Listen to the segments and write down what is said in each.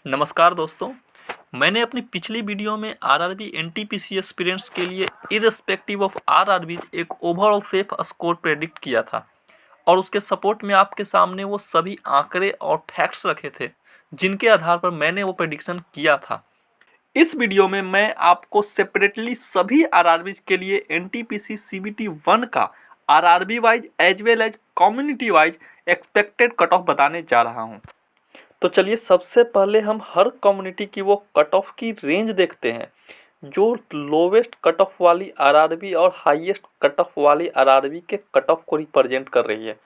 नमस्कार दोस्तों। मैंने अपनी पिछली वीडियो में आरआरबी एनटीपीसी एस्पिरेंट्स के लिए इर्रेस्पेक्टिव ऑफ आरआरबी एक ओवरऑल सेफ स्कोर प्रेडिक्ट किया था और उसके सपोर्ट में आपके सामने वो सभी आंकड़े और फैक्ट्स रखे थे जिनके आधार पर मैंने वो प्रेडिक्शन किया था। इस वीडियो में मैं आपको सेपरेटली सभी आरआरबी के लिए एनटीपीसी सीबीटी 1 का RRB wise as well as community wise expected cut off बताने जा रहा हूँ। तो चलिए सबसे पहले हम हर कम्युनिटी की वो कट ऑफ की रेंज देखते हैं जो लोवेस्ट कट ऑफ वाली आरआरबी और हाईएस्ट कट ऑफ वाली आरआरबी के कट ऑफ को रिप्रेजेंट कर रही है।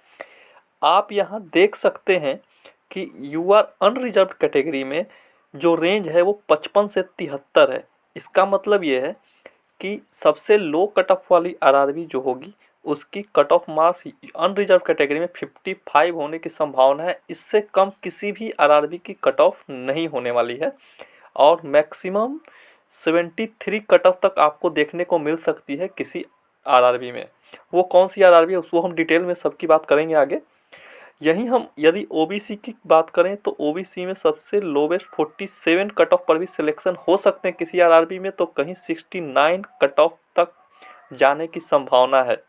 आप यहाँ देख सकते हैं कि यू आर अनरिजर्व्ड कैटेगरी में जो रेंज है वो 55 से 73 है। इसका मतलब ये है कि सबसे लो कट ऑफ वाली आरआरबी जो होगी उसकी cut off marks unreserved category में 55 होने की संभावना है। इससे कम किसी भी आरआरबी की कट ऑफ नहीं होने वाली है और मैक्सिमम 73 कट ऑफ तक आपको देखने को मिल सकती है किसी आरआरबी में। वो कौन सी आरआरबी है उसको हम डिटेल में सबकी बात करेंगे आगे। यहीं हम यदि ओबीसी की बात करें तो ओबीसी में सबसे लोवेस्ट 47 कट ऑफ पर भी सिलेक्शन हो सकते हैं किसी आरआरबी में, तो कहीं 69 कट ऑफ तक जाने की संभावना है।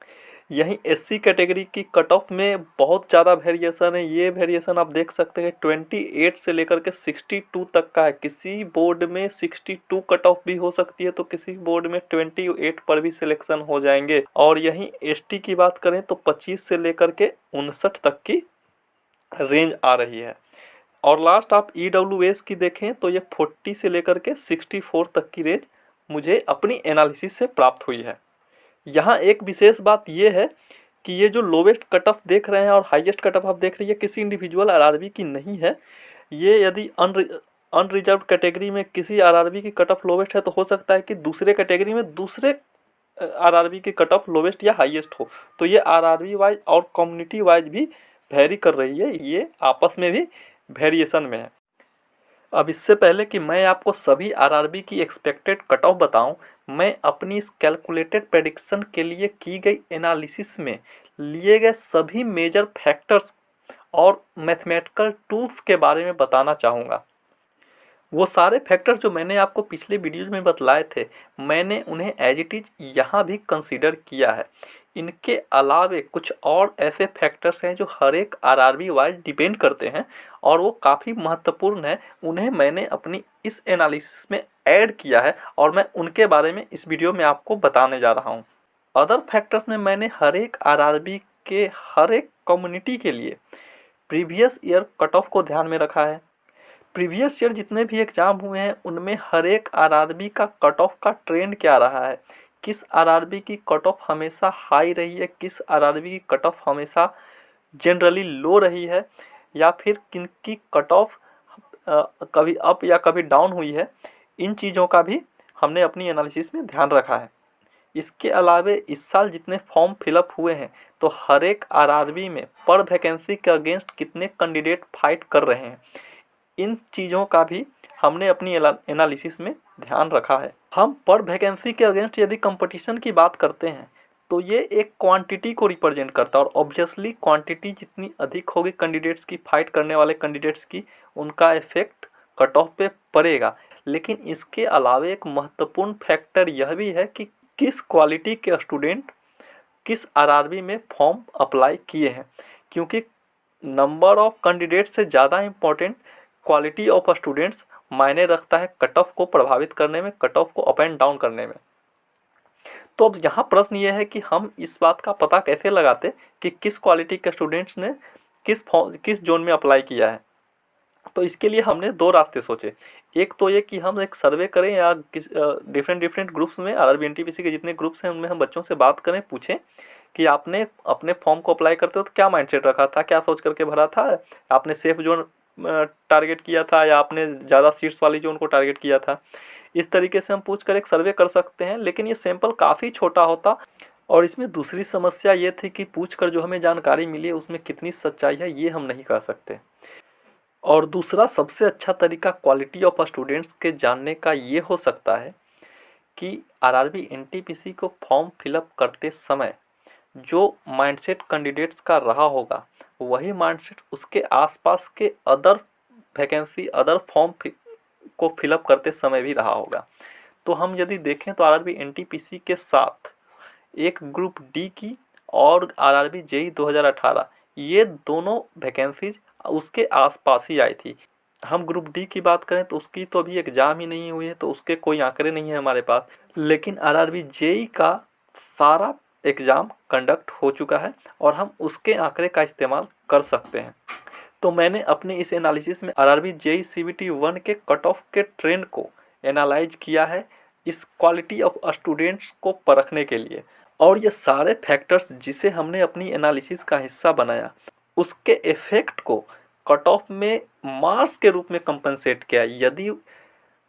यहीं एससी कैटेगरी की कट ऑफ में बहुत ज़्यादा वेरिएशन है। ये वेरिएशन आप देख सकते हैं 28 से लेकर के 62 तक का है। किसी बोर्ड में 62 कट ऑफ भी हो सकती है तो किसी बोर्ड में 28 पर भी सिलेक्शन हो जाएंगे। और यहीं एसटी की बात करें तो 25 से लेकर के 59 तक की रेंज आ रही है। और लास्ट आप ईडब्ल्यूएस की देखें तो ये 40 से लेकर के 64 तक की रेंज मुझे अपनी एनालिसिस से प्राप्त हुई है। यहाँ एक विशेष बात ये है कि ये जो लोवेस्ट कट ऑफ देख रहे हैं और हाईएस्ट कट ऑफ आप देख रही है किसी इंडिविजुअल आरआरबी की नहीं है। ये यदि अनरिजर्व कैटेगरी में किसी आरआरबी की कट ऑफ लोवेस्ट है तो हो सकता है कि दूसरे कैटेगरी में दूसरे आरआरबी की कट ऑफ लोवेस्ट या हाईएस्ट हो। तो ये आरआरबी वाइज और कम्युनिटी वाइज भी वेरी कर रही है, ये आपस में भी वेरिएशन में है। अब इससे पहले कि मैं आपको सभी आरआरबी की एक्सपेक्टेड कट ऑफ बताऊं, मैं अपनी इस कैलकुलेटेड प्रेडिक्शन के लिए की गई एनालिसिस में लिए गए सभी मेजर फैक्टर्स और मैथमेटिकल टूल्स के बारे में बताना चाहूँगा। वो सारे फैक्टर्स जो मैंने आपको पिछले वीडियोज में बतलाए थे मैंने उन्हें एज इट इज यहाँ भी कंसीडर किया है। इनके अलावे कुछ और ऐसे फैक्टर्स हैं जो हर एक आरआरबी वाइज डिपेंड करते हैं और वो काफ़ी महत्वपूर्ण है। उन्हें मैंने अपनी इस एनालिसिस में ऐड किया है और मैं उनके बारे में इस वीडियो में आपको बताने जा रहा हूँ। अदर फैक्टर्स में मैंने हर एक आरआरबी के हर एक कम्युनिटी के लिए प्रीवियस ईयर कट ऑफ को ध्यान में रखा है। प्रीवियस ईयर जितने भी एग्ज़ाम हुए हैं उनमें हर एक आरआरबी का कट ऑफ का ट्रेंड क्या रहा है, किस आरआरबी की कट ऑफ हमेशा हाई रही है, किस आरआरबी की कट ऑफ हमेशा जनरली लो रही है, या फिर किन की कट ऑफ कभी अप या कभी डाउन हुई है। इन चीज़ों का भी हमने अपनी एनालिसिस में ध्यान रखा है। इसके अलावे इस साल जितने फॉर्म फिलअप हुए हैं तो हर एक आरआरबी में पर वैकेंसी के अगेंस्ट कितने कैंडिडेट फाइट कर रहे हैं, इन चीज़ों का भी हमने अपनी एनालिसिस में ध्यान रखा है। हम पर वैकेंसी के अगेंस्ट यदि कंपटीशन की बात करते हैं तो ये एक क्वांटिटी को रिप्रेजेंट करता है और ऑब्वियसली क्वांटिटी जितनी अधिक होगी कैंडिडेट्स की, फाइट करने वाले कैंडिडेट्स की, उनका इफेक्ट कट ऑफ पे पड़ेगा। लेकिन इसके अलावे एक महत्वपूर्ण फैक्टर यह भी है कि किस क्वालिटी के स्टूडेंट किस आरआरबी में फॉर्म अप्लाई किए हैं, क्योंकि नंबर ऑफ कैंडिडेट से ज़्यादा इम्पोर्टेंट क्वालिटी ऑफ स्टूडेंट्स मायने रखता है कट ऑफ को प्रभावित करने में, कट ऑफ को अप एंड डाउन करने में। तो अब यहाँ प्रश्न ये है कि हम इस बात का पता कैसे लगाते कि किस क्वालिटी के स्टूडेंट्स ने किस जोन में अप्लाई किया है। तो इसके लिए हमने दो रास्ते सोचे। एक तो ये कि हम एक सर्वे करें या किस डिफरेंट ग्रुप्स में आरआरबी एनटीपीसी के जितने ग्रुप्स हैं उनमें हम बच्चों से बात करें, पूछें कि आपने अपने फॉर्म को अप्लाई करते हो तो क्या माइंडसेट रखा था, क्या सोच करके भरा था, आपने सेफ जोन टारगेट किया था या आपने ज़्यादा सीट्स वाली जोन को टारगेट किया था। इस तरीके से हम पूछ कर एक सर्वे कर सकते हैं, लेकिन ये सैंपल काफ़ी छोटा होता और इसमें दूसरी समस्या ये थी कि पूछ कर जो हमें जानकारी मिली है उसमें कितनी सच्चाई है ये हम नहीं कह सकते। और दूसरा सबसे अच्छा तरीका क्वालिटी ऑफ स्टूडेंट्स के जानने का ये हो सकता है कि आरआरबी एनटीपीसी को फॉर्म फिलअप करते समय जो माइंडसेट कैंडिडेट्स का रहा होगा वही माइंडसेट उसके आसपास के अदर वैकेंसी, अदर फॉर्म को फिलअप करते समय भी रहा होगा। तो हम यदि देखें तो आरआरबी एनटीपीसी के साथ एक ग्रुप डी की और आरआरबी जेई 2018 ये दोनों वैकेंसीज उसके आसपास ही आई थी। हम ग्रुप डी की बात करें तो उसकी तो अभी एग्ज़ाम ही नहीं हुई है, तो उसके कोई आंकड़े नहीं है हमारे पास। लेकिन आरआरबी जेई का सारा एग्ज़ाम कंडक्ट हो चुका है और हम उसके आंकड़े का इस्तेमाल कर सकते हैं। तो मैंने अपने इस एनालिसिस में आरआरबी जेई सीबीटी 1 के कट ऑफ के ट्रेंड को एनालाइज किया है इस क्वालिटी ऑफ स्टूडेंट्स को परखने के लिए। और ये सारे फैक्टर्स जिसे हमने अपनी एनालिसिस का हिस्सा बनाया उसके इफ़ेक्ट को कट ऑफ में मार्क्स के रूप में कंपनसेट किया। यदि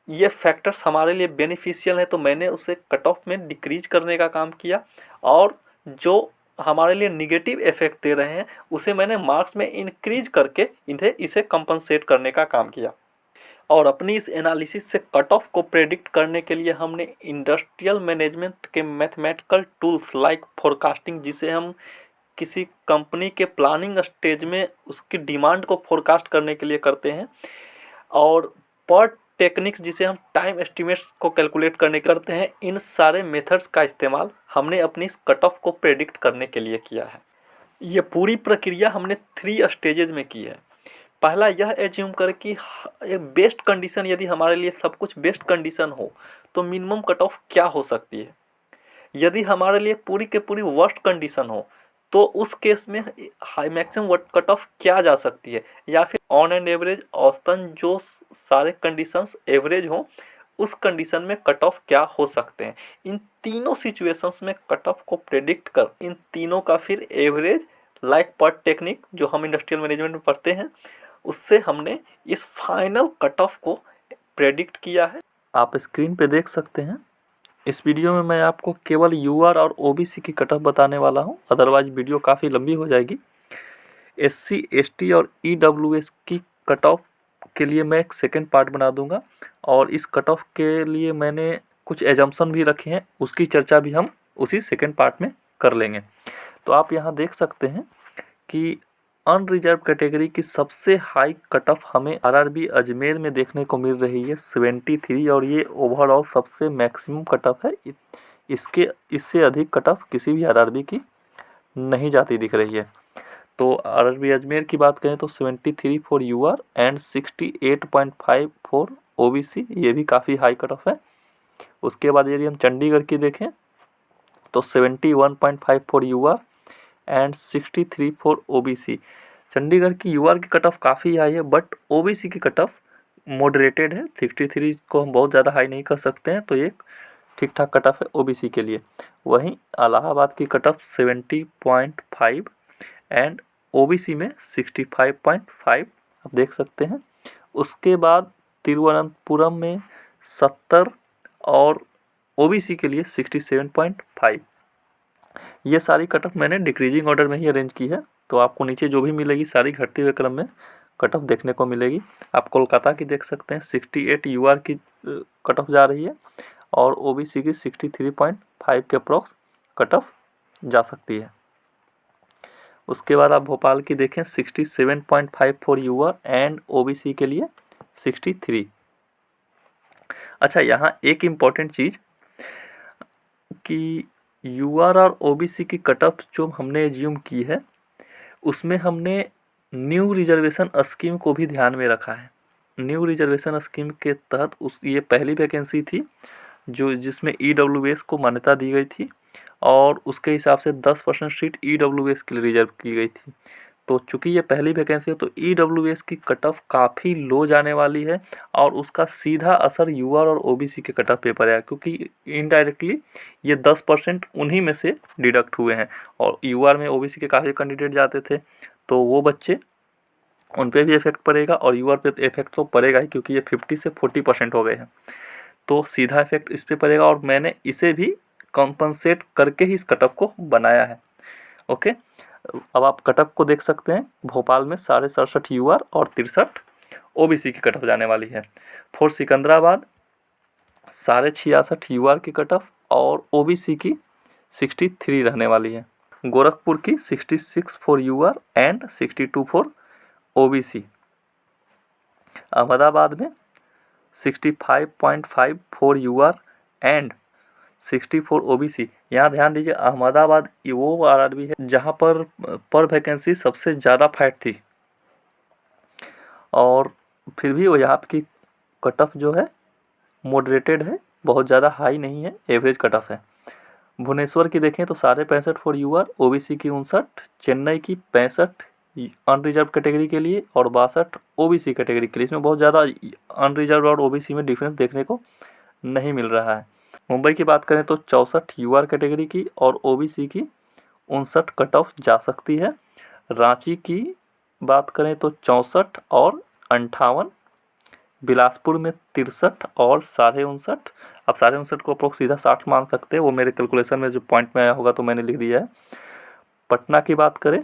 ये फैक्टर्स हमारे लिए बेनिफिशियल हैं तो मैंने उसे कट ऑफ में डिक्रीज करने का काम किया, और जो हमारे लिए निगेटिव इफेक्ट दे रहे हैं उसे मैंने मार्क्स में इंक्रीज करके इसे कंपनसेट करने का काम किया। और अपनी इस एनालिसिस से कट ऑफ को प्रेडिक्ट करने के लिए हमने इंडस्ट्रियल मैनेजमेंट के मैथमेटिकल टूल्स लाइक फोरकास्टिंग, जिसे हम किसी कंपनी के प्लानिंग स्टेज में उसकी डिमांड को फोरकास्ट करने के लिए करते हैं, और पर्ट टेक्निक्स जिसे हम टाइम एस्टिमेट्स को कैलकुलेट करने करते हैं, इन सारे मेथड्स का इस्तेमाल हमने अपनी इस कट ऑफ को प्रेडिक्ट करने के लिए किया है। ये पूरी प्रक्रिया हमने 3 स्टेजेज में की है। पहला यह एज्यूम कर कि एक बेस्ट कंडीशन, यदि हमारे लिए सब कुछ बेस्ट कंडीशन हो तो मिनिमम कट ऑफ क्या हो सकती है। यदि हमारे लिए पूरी के पूरी वर्स्ट कंडीशन हो तो उस केस में हाई मैक्सिमम कट ऑफ क्या जा सकती है, या फिर ऑन एंड एवरेज औसतन जो सारे कंडीशंस एवरेज हो उस कंडीशन में कट ऑफ क्या हो सकते हैं। इन तीनों सिचुएशंस में कट ऑफ को प्रेडिक्ट कर इन तीनों का फिर एवरेज लाइक पर्ट टेक्निक जो हम इंडस्ट्रियल मैनेजमेंट में पढ़ते हैं उससे हमने इस फाइनल कट ऑफ को प्रेडिक्ट किया है। आप स्क्रीन पे देख सकते हैं। इस वीडियो में मैं आपको केवल यूआर और ओबीसी की कट ऑफ बताने वाला हूं, अदरवाइज वीडियो काफ़ी लंबी हो जाएगी। एससी, एसटी और ईडब्ल्यूएस की कट ऑफ के लिए मैं एक सेकंड पार्ट बना दूंगा, और इस कट ऑफ के लिए मैंने कुछ एजम्पशन भी रखे हैं, उसकी चर्चा भी हम उसी सेकंड पार्ट में कर लेंगे। तो आप यहाँ देख सकते हैं कि अनरिजर्व कैटेगरी की सबसे हाई कट ऑफ हमें आरआरबी अजमेर में देखने को मिल रही है 73, और ये ओवरऑल सबसे मैक्सिमम कट ऑफ है। इससे अधिक कट ऑफ किसी भी आरआरबी की नहीं जाती दिख रही है। तो आरआरबी अजमेर की बात करें तो 73 for UR and 68.5 for OBC, ये भी काफ़ी हाई कट ऑफ है। उसके बाद यदि हम चंडीगढ़ की देखें तो 71.5 for UR and 63 for OBC. Chandigarh की यूआर की कट ऑफ काफ़ी हाई है, बट ओबीसी की कट ऑफ मॉडरेटेड है। 63 को हम बहुत ज़्यादा हाई नहीं कर सकते हैं, तो एक ठीक ठाक कट ऑफ है ओबीसी के लिए। वहीं इलाहाबाद की कट ऑफ 70.5 एंड ओबीसी में 65.5 आप देख सकते हैं। उसके बाद तिरुवनंतपुरम में 70 और ओबीसी के लिए 67.5। ये सारी कट ऑफ मैंने डिक्रीजिंग ऑर्डर में ही अरेंज की है, तो आपको नीचे जो भी मिलेगी सारी घटते हुए क्रम में कट ऑफ देखने को मिलेगी। आप कोलकाता की देख सकते हैं 68 यूआर की कट ऑफ जा रही है, और ओबीसी की 63.5 के अप्रॉक्स कट ऑफ जा सकती है। उसके बाद आप भोपाल की देखें 67.5 फॉर यूआर एंड ओबीसी के लिए 63। अच्छा, यहाँ एक इम्पॉर्टेंट चीज़ कि यूआर और ओबीसी की कट ऑफ जो हमने एज्यूम की है उसमें हमने न्यू रिजर्वेशन स्कीम को भी ध्यान में रखा है। न्यू रिजर्वेशन स्कीम के तहत ये पहली वैकेंसी थी जिसमें ईडब्ल्यूएस को मान्यता दी गई थी, और उसके हिसाब से 10% सीट ईडब्ल्यूएस के लिए रिजर्व की गई थी। तो चूंकि ये पहली वैकेंसी है तो ईडब्ल्यूएस की कट ऑफ काफ़ी लो जाने वाली है, और उसका सीधा असर यूआर और ओबीसी के कट ऑफ पे पड़ेगा, क्योंकि इनडायरेक्टली ये 10% उन्हीं में से डिडक्ट हुए हैं। और यूआर में ओबीसी के काफ़ी कैंडिडेट जाते थे, तो वो बच्चे उन पर भी इफेक्ट पड़ेगा, और यूआर पे इफेक्ट तो पड़ेगा ही, क्योंकि ये 50 से 40% हो गए हैं, तो सीधा इफेक्ट इस पर पड़ेगा। और मैंने इसे भी कॉम्पनसेट करके ही इस कट ऑफ को बनाया है। ओके, अब आप कट ऑफ को देख सकते हैं। भोपाल में 67.5 यूआर और 63 ओबीसी की कट ऑफ जाने वाली है। फॉर सिकंदराबाद 66.5 यूआर की कट ऑफ और ओबीसी की 63 रहने वाली है। गोरखपुर की 66 for UR and 62 for OBC. Ahmedabad में 65.5 फॉर यूआर एंड 64 ओबीसी। यहाँ ध्यान दीजिए, अहमदाबाद ये वो आरआरबी है जहाँ पर वैकेंसी सबसे ज़्यादा फैट थी, और फिर भी वो यहाँ की कट ऑफ जो है मॉडरेटेड है, बहुत ज़्यादा हाई नहीं है, एवरेज कट ऑफ है। भुवनेश्वर की देखें तो 65.5 फॉर यूआर, ओबीसी की 59, चेन्नई की 65 अनरिजर्व कैटेगरी के लिए और 62 ओबीसी कैटेगरी के लिए। इसमें बहुत ज़्यादा अनरिजर्व और ओबीसी में डिफरेंस देखने को नहीं मिल रहा है। मुंबई की बात करें तो 64 यूआर कैटेगरी की और ओबीसी की 59 कट ऑफ जा सकती है। रांची की बात करें तो 64 और 58, बिलासपुर में 63 और 59.5। अब 59.5 को अप्रोक्स सीधा 60 मान सकते हैं, वो मेरे कैलकुलेशन में जो पॉइंट में आया होगा तो मैंने लिख दिया है। पटना की बात करें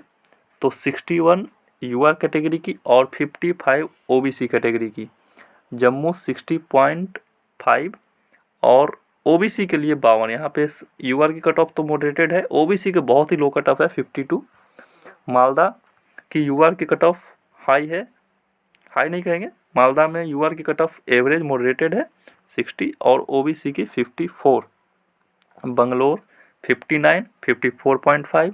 तो 61 यूआर कैटेगरी की और 55 ओबीसी कैटेगरी की। जम्मू 60.5 और ओबीसी के लिए 52। यहाँ पे यूआर की कट ऑफ तो मॉडरेटेड है, ओबीसी के बहुत ही लो कट ऑफ है 52। मालदा की यूआर की कट ऑफ हाई है, हाई नहीं कहेंगे, मालदा में यूआर की कट ऑफ एवरेज मॉडरेटेड है 60 और ओबीसी की 54। बंगलोर 59 54.5,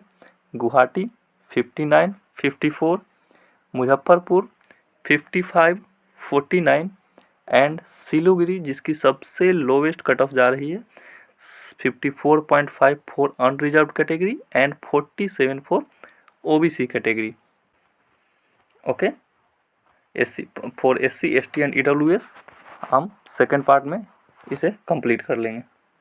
गुवाहाटी 59 54, मुजफ्फरपुर 55 49 एंड सिलीगुड़ी जिसकी सबसे लोवेस्ट कट ऑफ जा रही है 54.5 for unreserved category and 47 for OBC category. Okay, for SC ST and EWS हम सेकेंड पार्ट में इसे कंप्लीट कर लेंगे।